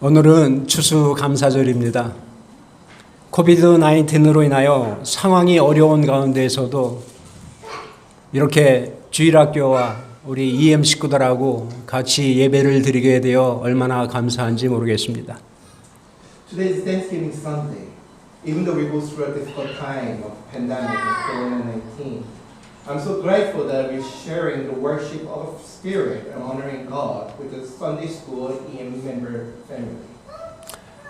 오늘은 추수감사절입니다. 코비드-19으로 인하여 상황이 어려운 가운데에서도 이렇게 주일학교와 우리 EM 식구들하고 같이 예배를 드리게 되어 얼마나 감사한지 모르겠습니다. Today is Thanksgiving Sunday. Even though we go through a difficult time of pandemic and COVID-19, I'm so grateful that we're sharing the worship of Spirit and honoring God with the Sunday School EM member family.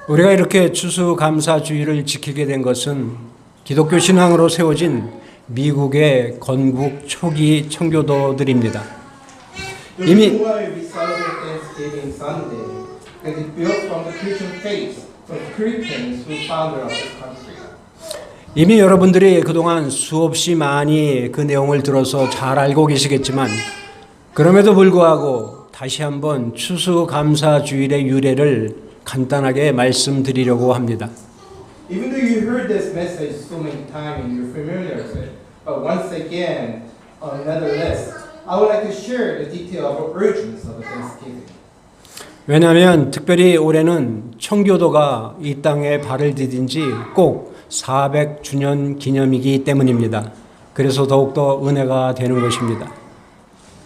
우리가 이렇게 추수감사주의를 지키게 된 것은 기독교 신앙으로 세워진 미국의 건국 초기 청교도들입니다. The reason why we celebrate Thanksgiving Sunday is it built from the Christian faith from Puritans who founded this country. 이미 여러분들이 그동안 수없이 많이 그 내용을 들어서 잘 알고 계시겠지만 그럼에도 불구하고 다시 한번 추수감사주일의 유래를 간단하게 말씀드리려고 합니다. Even though you heard this message so many times and you're familiar with it, but once again, on another list, I would like to share the detail of the origins of the Thanksgiving. 왜냐하면 특별히 올해는 청교도가 이 땅에 발을 디딘 지 꼭 400주년 기념이기 때문입니다. 그래서 더욱더 은혜가 되는 것입니다.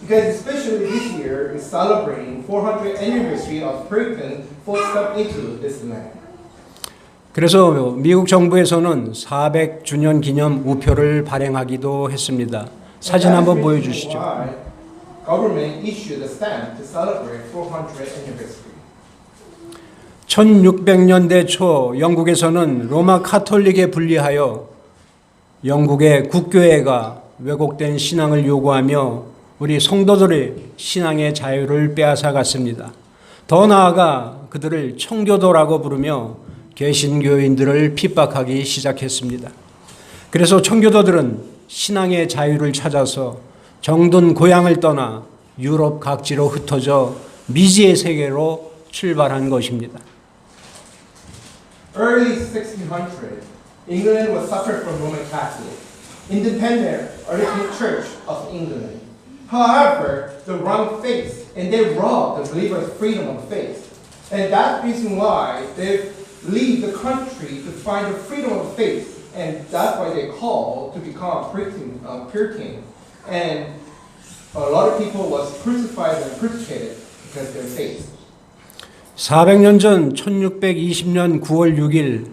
Because especially this year is celebrating 400th anniversary of Puritans footstep into this land. 그래서 미국 정부에서는 400주년 기념 우표를 발행하기도 했습니다. 사진 한번 보여주시죠. Government issued a stamp to celebrate 400th anniversary. 1600년대 초 영국에서는 로마 카톨릭에 분리하여 영국의 국교회가 왜곡된 신앙을 요구하며 우리 성도들의 신앙의 자유를 빼앗아 갔습니다. 더 나아가 그들을 청교도라고 부르며 개신교인들을 핍박하기 시작했습니다. 그래서 청교도들은 신앙의 자유를 찾아서 정든 고향을 떠나 유럽 각지로 흩어져 미지의 세계로 출발한 것입니다. Early 1600, England was suffered from Roman Catholic, independent earthly church of England. However, the wrong faith, and they robbed the believers' freedom of faith. And that's the reason why they leave the country to find the freedom of faith, and that's why they call to become Puritan. And a lot of people was crucified and persecuted because of their faith. 400년 전 1620년 9월 6일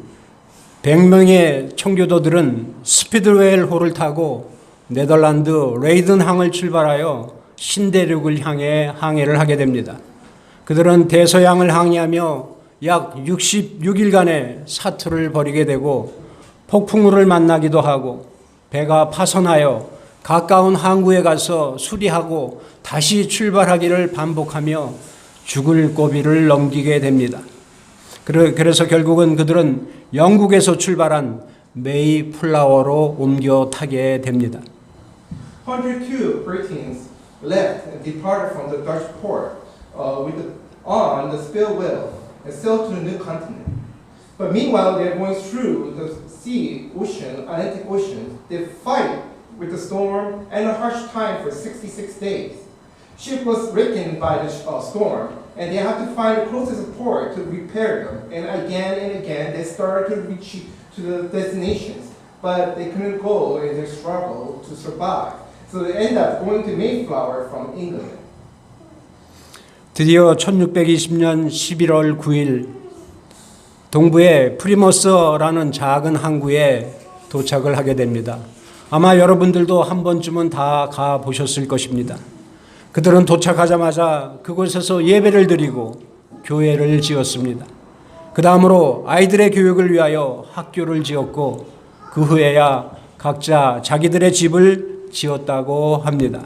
100명의 청교도들은 스피드웨일 호를 타고 네덜란드 레이든 항을 출발하여 신대륙을 향해 항해를 하게 됩니다. 그들은 대서양을 항해하며 약 66일간의 사투를 벌이게 되고 폭풍우를 만나기도 하고 배가 파손하여 가까운 항구에 가서 수리하고 다시 출발하기를 반복하며 죽을 고비를 넘기게 됩니다. 그래서 결국은 그들은 영국에서 출발한 메이플라워로 옮겨 타게 됩니다. 102 Puritans left and departed from the Dutch port on the Spill Whale and sailed to the new continent. But meanwhile, they're going through the Atlantic Ocean. They fight with the storm and a harsh time for 66 days. Ship was wrecked by the storm, and they have to find the closest port to repair them. And again, they started to reach to the destinations, but they couldn't go in their struggle to survive. So they end up going to Mayflower from England. 드디어 1620년 11월 9일 동부의 프리머스라는 작은 항구에 도착을 하게 됩니다. 아마 여러분들도 한 번쯤은 다 가보셨을 것입니다. 그들은 도착하자마자 그곳에서 예배를 드리고 교회를 지었습니다. 그 다음으로 아이들의 교육을 위하여 학교를 지었고 그 후에야 각자 자기들의 집을 지었다고 합니다.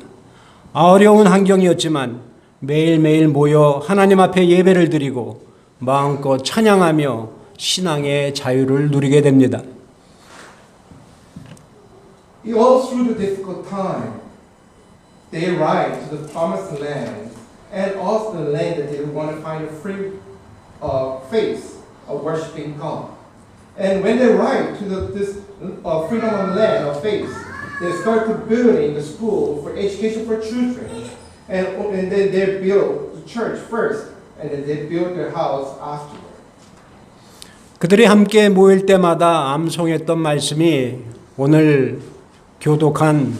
어려운 환경이었지만 매일매일 모여 하나님 앞에 예배를 드리고 마음껏 찬양하며 신앙의 자유를 누리게 됩니다. All through the difficult time, they arrived to the promised land and also the land that they want to find a free faith of worshiping God. And when they arrived to this freedom of land of faith, they started building the school for education for children. And then they built the church first and then they built their house afterward. 그들이 함께 모일 때마다 암송했던 말씀이 오늘 교독한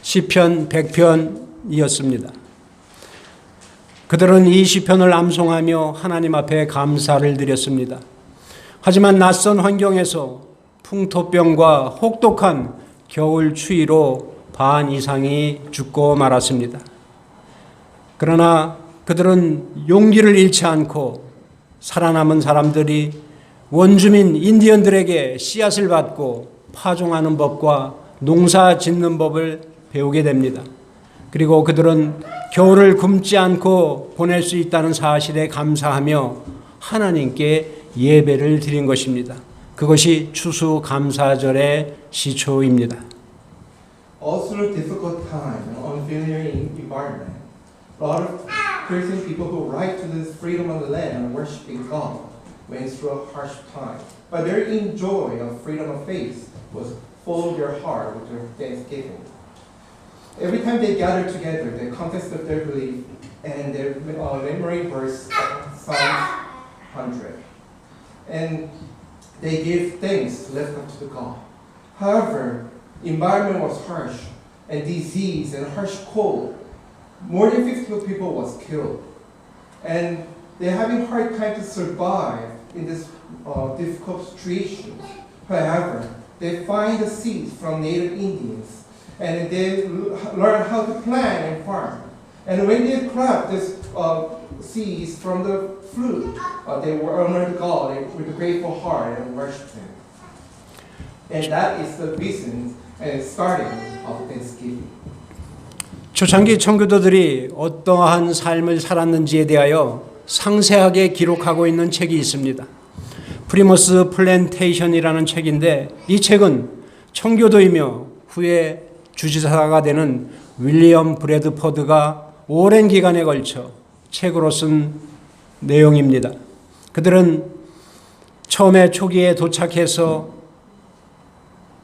시편 100편이었습니다. 그들은 이 시편을 암송하며 하나님 앞에 감사를 드렸습니다. 하지만 낯선 환경에서 풍토병과 혹독한 겨울 추위로 반 이상이 죽고 말았습니다. 그러나 그들은 용기를 잃지 않고 살아남은 사람들이 원주민 인디언들에게 씨앗을 받고 파종하는 법과 농사 짓는 법을 배우게 됩니다. 그리고 그들은 겨울을 굶지 않고 보낼 수 있다는 사실에 감사하며 하나님께 예배를 드린 것입니다. 그것이 추수감사절의 시초입니다. Also through difficult time and unfamiliar environment, a lot of Christian people who right to this freedom of the land and worshiping God went through a harsh time. But their joy of freedom of faith was full of their heart with their thanksgiving. Every time they gathered together, they confessed their belief and their memory verse Psalm 100. And they gave thanks left up to God. However, environment was harsh and disease and harsh cold. More than 50 people was killed. And they're having hard time to survive in this difficult situation. However, they find the seeds from native Indians and they learn how to plant and farm. And when they crop this seeds from the fruit, they will honor God with a grateful heart and worship Him. And that is the reason and starting of Thanksgiving. 초창기 청교도들이 어떠한 삶을 살았는지에 대하여 상세하게 기록하고 있는 책이 있습니다. 프리머스 플랜테이션이라는 책인데 이 책은 청교도이며 후에 주지사가 되는 윌리엄 브래드포드가 오랜 기간에 걸쳐 책으로 쓴 내용입니다. 그들은 처음에 초기에 도착해서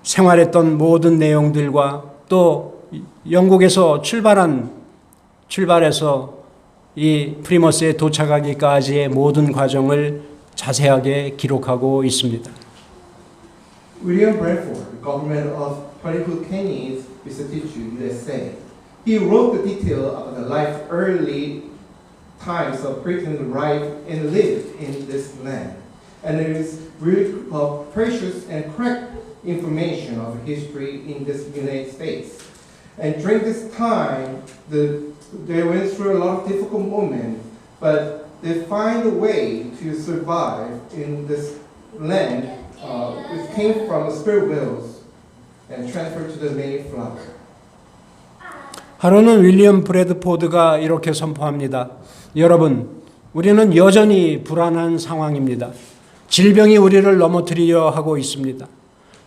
생활했던 모든 내용들과 또 영국에서 출발해서 이 프리머스에 도착하기까지의 모든 과정을 자세하게 기록하고 있습니다. William Bradford, government of Parihu Kenny's Institute, USA. He wrote the detail of the life early times of Britain right and lived in this land. And it is really precious and correct information of history in this United States. And during this time, they went through a lot of difficult moments, but they find a way to survive in this land, which came from the spirit wells and transferred to the Mayflower. 하루는 윌리엄 브래드포드가 이렇게 선포합니다. 여러분, 우리는 여전히 불안한 상황입니다. 질병이 우리를 넘어뜨리려 하고 있습니다.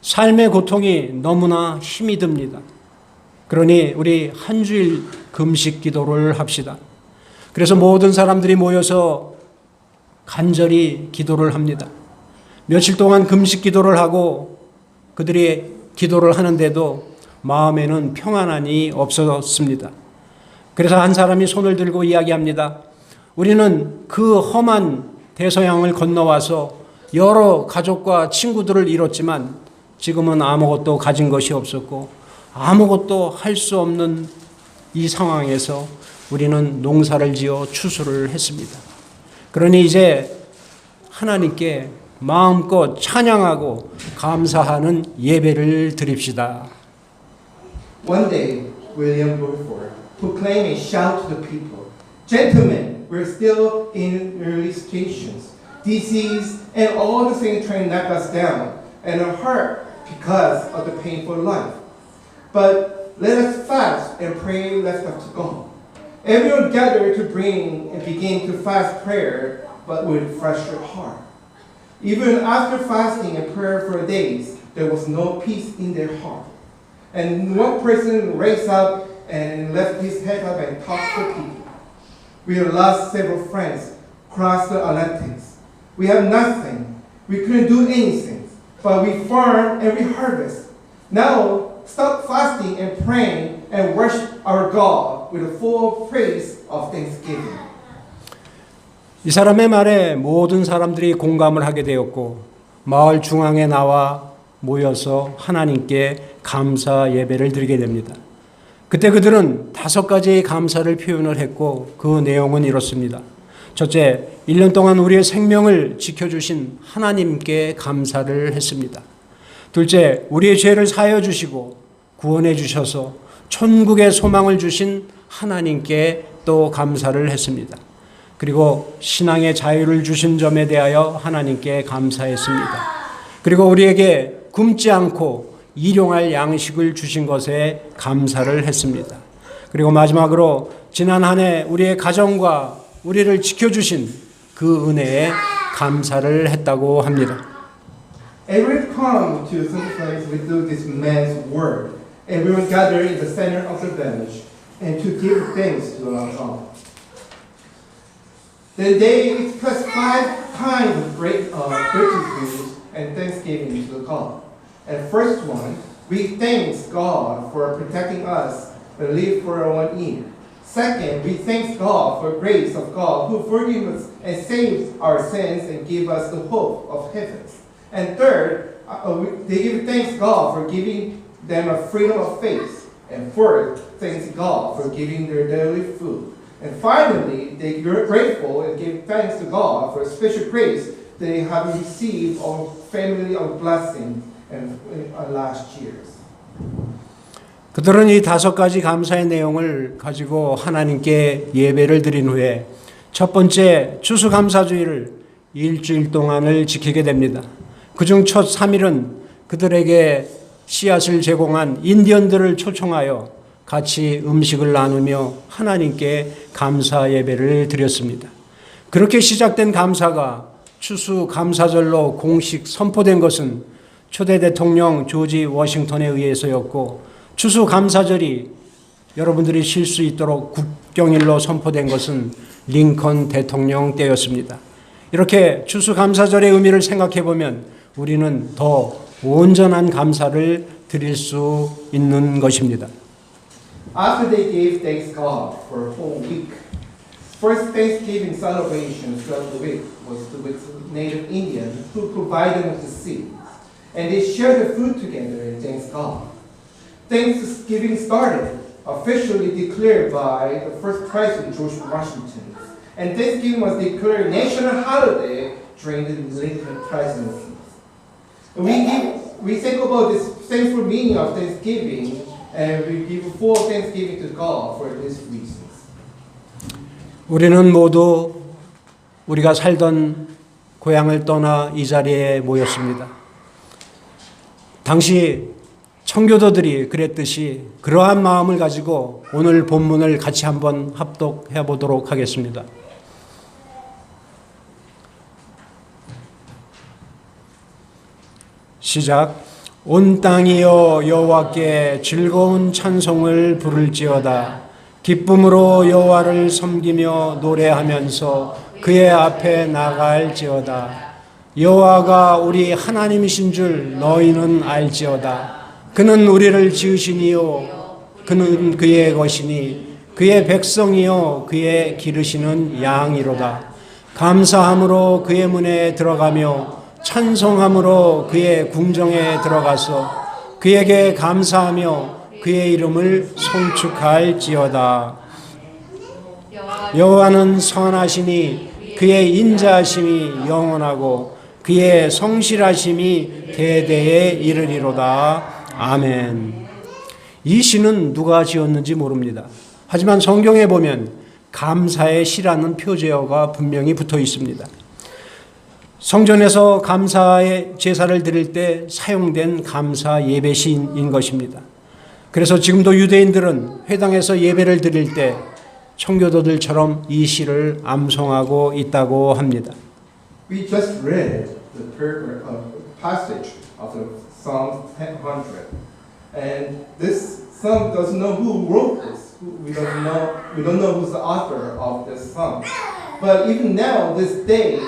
삶의 고통이 너무나 힘이 듭니다. 그러니 우리 한 주일 금식 기도를 합시다. 그래서 모든 사람들이 모여서 간절히 기도를 합니다. 며칠 동안 금식 기도를 하고 그들이 기도를 하는데도 마음에는 평안함이 없었습니다. 그래서 한 사람이 손을 들고 이야기합니다. 우리는 그 험한 대서양을 건너와서 여러 가족과 친구들을 잃었지만 지금은 아무것도 가진 것이 없었고 아무것도 할 수 없는 이 상황에서 우리는 농사를 지어 추수를 했습니다. 그러니 이제 하나님께 마음껏 찬양하고 감사하는 예배를 드립시다. One day, William Bradford proclaimed and shouted to the people, "Gentlemen, we're still in early stations. Disease and all the things trying to knock us down and are hurt because of the painful life. But let us fast and pray left up to God." Everyone gathered to bring and begin to fast prayer, but with fresher heart. Even after fasting and prayer for days, there was no peace in their heart. And one person raised up and left his head up and talked to people. We have lost several friends, crossed the Atlantic. We have nothing. We couldn't do anything, but we farm and we harvest. Now, stop fasting and praying and worship our God with a full praise of thanksgiving. 이 사람의 말에 모든 사람들이 공감을 하게 되었고 마을 중앙에 나와 모여서 하나님께 감사 예배를 드리게 됩니다. 그때 그들은 5가지의 감사를 표현을 했고 그 내용은 이렇습니다. 첫째, 1년 동안 우리의 생명을 지켜주신 하나님께 감사를 했습니다. 둘째, 우리의 죄를 사하여 주시고 구원해 주셔서 천국의 소망을 주신 하나님께 또 감사를 했습니다. 그리고 신앙의 자유를 주신 점에 대하여 하나님께 감사했습니다. 그리고 우리에게 굶지 않고 일용할 양식을 주신 것에 감사를 했습니다. 그리고 마지막으로 지난 한 해 우리의 가정과 우리를 지켜주신 그 은혜에 감사를 했다고 합니다. Everyone come to Sunday service, we do this man's word. Everyone gather in the center of the village and to give thanks to our God. Then they express 5 kinds of gratitude and thanksgiving to God. And first one, we thank God for protecting us and live for 1 year. Second, we thank God for grace of God who forgives us and saves our sins and give us the hope of heaven. And third, they give thanks God for giving them a freedom of faith. And fourth, thanks God for giving their daily food. And finally, they are grateful and give thanks to God for special grace they have received of family of blessing and last years. 그들은 이 5가지 감사의 내용을 가지고 하나님께 예배를 드린 후에 첫 번째 추수감사주의를 일주일 동안을 지키게 됩니다. 그중 첫 3일은 그들에게 씨앗을 제공한 인디언들을 초청하여 같이 음식을 나누며 하나님께 감사 예배를 드렸습니다. 그렇게 시작된 감사가 추수감사절로 공식 선포된 것은 초대 대통령 조지 워싱턴에 의해서였고 추수감사절이 여러분들이 쉴 수 있도록 국경일로 선포된 것은 링컨 대통령 때였습니다. 이렇게 추수감사절의 의미를 생각해 보면 우리는 더 온전한 감사를 드릴 수 있는 것입니다. After they gave thanks God for a whole week, first Thanksgiving celebration throughout the week was with native Indians who provided them with the seeds, and they shared the food together and thanked God. Thanksgiving started, officially declared by the first President George Washington, and Thanksgiving was declared a national holiday during the Lincoln presidency. We think about this thankful meaning of Thanksgiving, and we give full thanksgiving to God for these reasons. 우리는 모두 우리가 살던 고향을 떠나 이 자리에 모였습니다. 당시 청교도들이 그랬듯이 그러한 마음을 가지고 오늘 본문을 같이 한번 합독해 보도록 하겠습니다. 시작. 온 땅이여 여호와께 즐거운 찬송을 부를지어다. 기쁨으로 여호와를 섬기며 노래하면서 그의 앞에 나갈지어다. 여호와가 우리 하나님이신 줄 너희는 알지어다. 그는 우리를 지으시니요 그는 그의 것이니 그의 백성이요 그의 기르시는 양이로다. 감사함으로 그의 문에 들어가며 찬송함으로 그의 궁정에 들어가서 그에게 감사하며 그의 이름을 송축할지어다. 여호와는 선하시니 그의 인자하심이 영원하고 그의 성실하심이 대대에 이르리로다. 아멘. 이 시는 누가 지었는지 모릅니다. 하지만 성경에 보면 감사의 시라는 표제어가 분명히 붙어 있습니다. 성전에서 감사의 제사를 드릴 때 사용된 감사 예배시인 것입니다. 그래서 지금도 유대인들은 회당에서 예배를 드릴 때 청교도들처럼 이 시를 암송하고 있다고 합니다. We just read the passage of the Psalm 100, and this psalm doesn't know who wrote this. We don't know who's the author of this psalm. But even now, this day,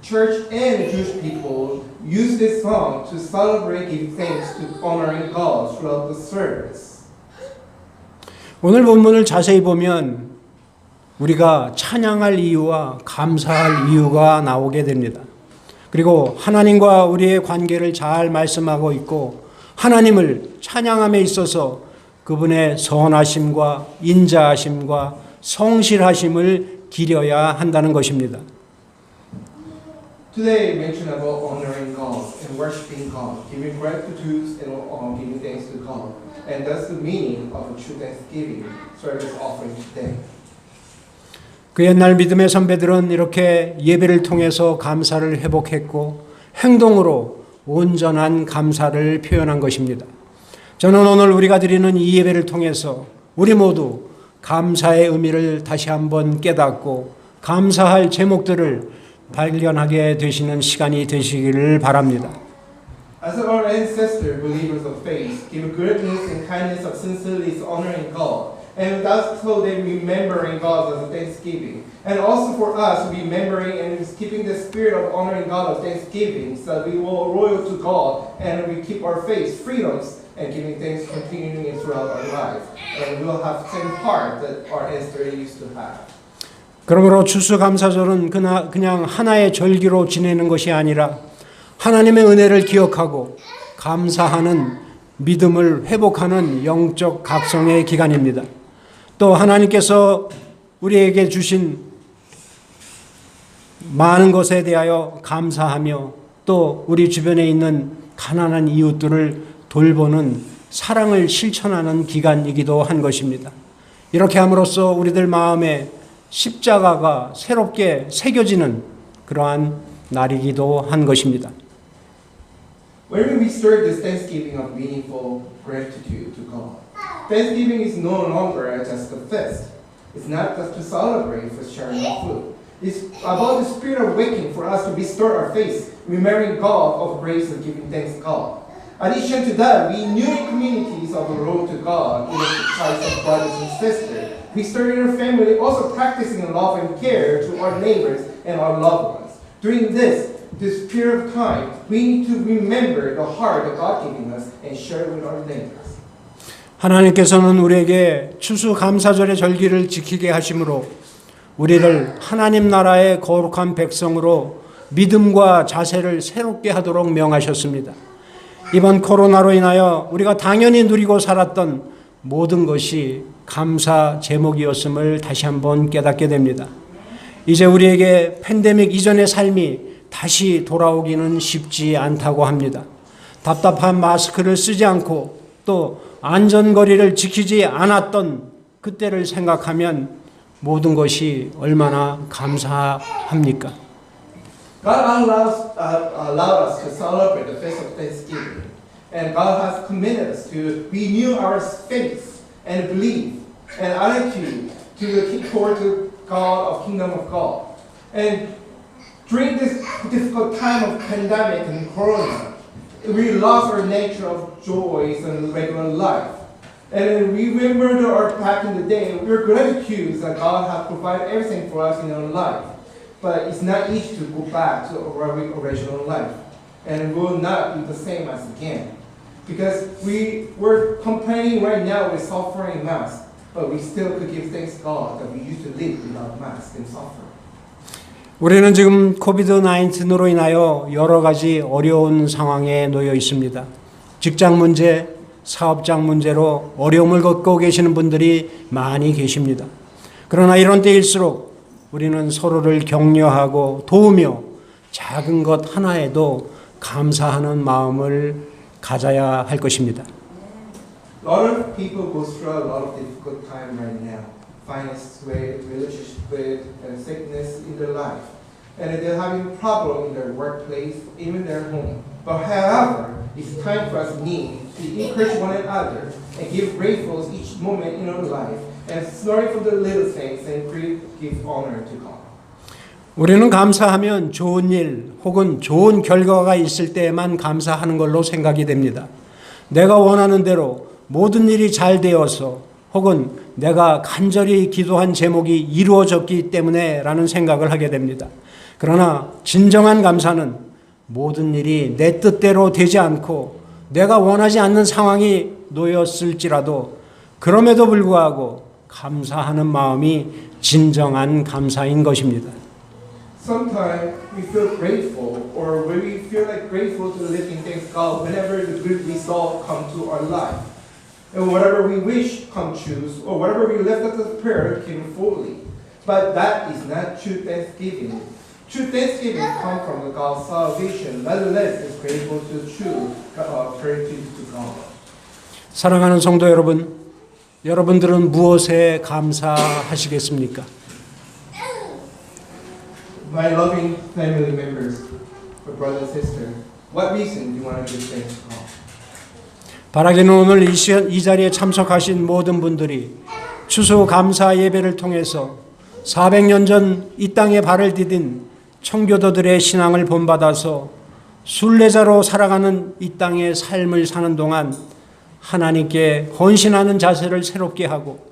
church and Jewish people use this song to celebrate, give thanks to honoring God throughout the service. 오늘 본문을 자세히 보면 우리가 찬양할 이유와 감사할 이유가 나오게 됩니다. 그리고 하나님과 우리의 관계를 잘 말씀하고 있고 하나님을 찬양함에 있어서 그분의 선하심과 인자하심과 성실하심을 기려야 한다는 것입니다. Today mention about honoring God and worshiping God, giving gratitude and giving thanks to God. And that's the meaning of a true Thanksgiving service offering today. 그 옛날 믿음의 선배들은 이렇게 예배를 통해서 감사를 회복했고 행동으로 온전한 감사를 표현한 것입니다. 저는 오늘 우리가 드리는 이 예배를 통해서 우리 모두 감사의 의미를 다시 한번 깨닫고 감사할 제목들을 발견하게 되시는 시간이 되시기를 바랍니다. As our ancestors, believers of faith, give greatness and kindness of sincerely honoring God, and that's so they remembering God as a thanksgiving, and also for us remembering and keeping the spirit of honoring God of thanksgiving, so that we will loyal to God and we keep our faith, freedoms, and giving thanks continuing throughout our life, and we will have the same heart that our ancestors used to have. 그러므로 추수감사절은 그냥 하나의 절기로 지내는 것이 아니라 하나님의 은혜를 기억하고 감사하는 믿음을 회복하는 영적 각성의 기간입니다. 또 하나님께서 우리에게 주신 많은 것에 대하여 감사하며 또 우리 주변에 있는 가난한 이웃들을 돌보는 사랑을 실천하는 기간이기도 한 것입니다. 이렇게 함으로써 우리들 마음에 십자가가 새롭게 새겨지는 그러한 날이기도 한 것입니다. When we start this Thanksgiving of meaningful gratitude to God, Thanksgiving is no longer just a feast. It's not just to celebrate for sharing of food. It's about the spirit of waking for us to restore our faith, remembering God of grace and giving thanks to God. In addition to that, we new communities of the road to God in the Christ of brothers and sisters. We start in our family, also practicing love and care to our neighbors and our loved ones. During this period of time, we need to remember the heart that God giving us and share with our neighbors. 하나님께서는 우리에게 추수감사절의 절기를 지키게 하심으로 우리를 하나님 나라의 거룩한 백성으로 믿음과 자세를 새롭게 하도록 명하셨습니다. 이번 코로나로 인하여 우리가 당연히 누리고 살았던 모든 것이 감사 제목이었음을 다시 한번 깨닫게 됩니다. 이제 우리에게 팬데믹 이전의 삶이 다시 돌아오기는 쉽지 않다고 합니다. 답답한 마스크를 쓰지 않고 또 안전거리를 지키지 않았던 그때를 생각하면 모든 것이 얼마나 감사합니까? God allowed us to celebrate the feast of Thanksgiving, and God has commanded us to renew our faith and belief and attitude toward the God of Kingdom of God. And during this difficult time of pandemic and Corona, we lost our nature of joys and regular life. And we remember our back in the day, we're gratitude that God has provided everything for us in our life. But it's not easy to go back to our original life. And it will not be the same as again. Because we're complaining right now with suffering mask, but we still could give thanks to God that we used to live without mask and suffering. 우리는 지금 코비드-19으로 인하여 여러 가지 어려운 상황에 놓여 있습니다. 직장 문제, 사업장 문제로 어려움을 겪고 계시는 분들이 많이 계십니다. 그러나 이런 때일수록 우리는 서로를 격려하고 도우며 작은 것 하나에도 감사하는 마음을 가져야 할 것입니다. A lot of people go through a lot of difficult time right now. Finance with, relationship with, and sickness in their life. And they're having problem in their workplace, even their home. But however, it's time for us to encourage one another and give grateful each moment in our life and sorry for the little things and give honor to God. 우리는 감사하면 좋은 일 혹은 좋은 결과가 있을 때에만 감사하는 걸로 생각이 됩니다. 내가 원하는 대로 모든 일이 잘 되어서 혹은 내가 간절히 기도한 제목이 이루어졌기 때문에 라는 생각을 하게 됩니다. 그러나 진정한 감사는 모든 일이 내 뜻대로 되지 않고 내가 원하지 않는 상황이 놓였을지라도 그럼에도 불구하고 감사하는 마음이 진정한 감사인 것입니다. Sometimes we feel grateful, or when we feel like grateful to the living thanks God whenever the good result come to our life. And whatever we wish come true, or whatever we left as a prayer came fully. But that is not true thanksgiving. True thanksgiving comes from the God's salvation. Nonetheless, is grateful to the true gratitude to God. 사랑하는 성도 여러분, 여러분들은 무엇에 감사하시겠습니까? My loving family members, my brother and sister, what reason do you want to give thanks to God? 바라기는 오늘 이 자리에 참석하신 모든 분들이 추수 감사 예배를 통해서 400년 전 이 땅에 발을 디딘 청교도들의 신앙을 본받아서 순례자로 살아가는 이 땅의 삶을 사는 동안 하나님께 헌신하는 자세를 새롭게 하고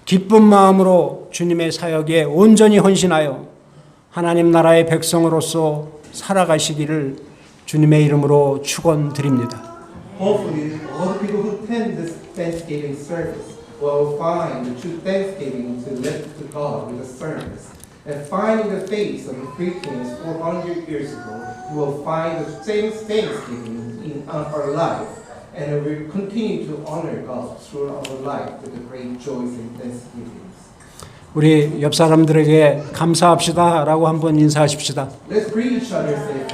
기쁜 마음으로 주님의 사역에 온전히 헌신하여 하나님 나라의 백성으로서 살아가시기를 주님의 이름으로 축원드립니다. Hopefully, all the people who attend this Thanksgiving service will find the true Thanksgiving to lift to God with a service. And finding the face of the Christians 400 years ago, you will find the same Thanksgiving in our life. And we will continue to honor God through our life with the great joys and thanksgivings. 우리 옆 사람들에게 감사합시다라고 한번 인사하십시다. Let's greet each other and say